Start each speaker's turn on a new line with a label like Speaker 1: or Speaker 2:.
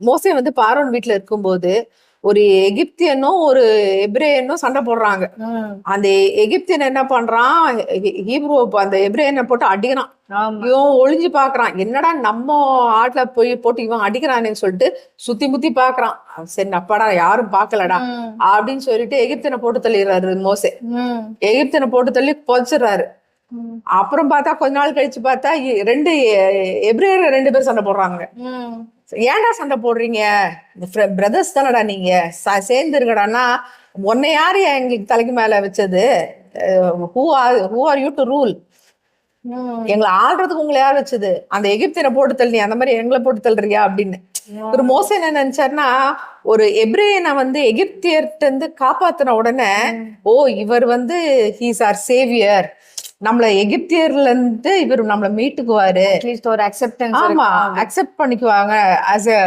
Speaker 1: மோசே வந்து பார்வோன் வீட்டுல இருக்கும்போது ஒரு எகிப்தியனும் ஒரு எபிரேயனும் சண்டை போடுறாங்க. அந்த எகிப்தியன் என்ன பண்றான், ஹீப்ரூ அந்த எபிரேயனை போட்டு அடிக்கிறான். இவன் ஒளிஞ்சு பாக்குறான், என்னடா நம்ம ஆட்ல போய் போட்டு இவன் அடிக்கிறான்னு சொல்லிட்டு சுத்தி முத்தி பாக்குறான். சரி அப்பாடா யாரும் பாக்கலடா அப்படின்னு சொல்லிட்டு எகிப்தியனை போட்டு தள்ளிடுறாரு மோசே. எகிப்தியனை போட்டு தள்ளி புதைச்சிடுறாரு. அப்புறம் பார்த்தா கொஞ்ச நாள் கழிச்சு பார்த்தா எபிரேயர் 2 பேர் சண்டை போடுறாங்க. ஏன்டா சண்டை போடுறீங்க, பிரதர்ஸ் தானடா நீங்க, சேர்ந்து இருக்கடான்னா உன்னை யாரு எங்களுக்கு தலைக்கு மேல வச்சது, who are you to rule, எங்களை ஆள்றதுக்கு உங்களை யார் வச்சது, அந்த எகிப்தியனை போட்டு தள்ளி அந்த மாதிரி எங்களை போட்டு தள்ளுறியா அப்படின்னு. ஒரு மோசே என்ன நினைச்சாருன்னா, ஒரு எபிரேயனை வந்து எகிப்தியர்ட்ட இருந்து காப்பாத்தின உடனே இவர் வந்து ஹீஸ் ஆர் சேவியர், நம்மள எகிப்தியர்ல இருந்து இவர் நம்மள மீட்டுக்குவாரு, ஒரு அக்செப்டன்ஸ், ஆமா அக்செப்ட் பண்ணிக்குவாங்க as a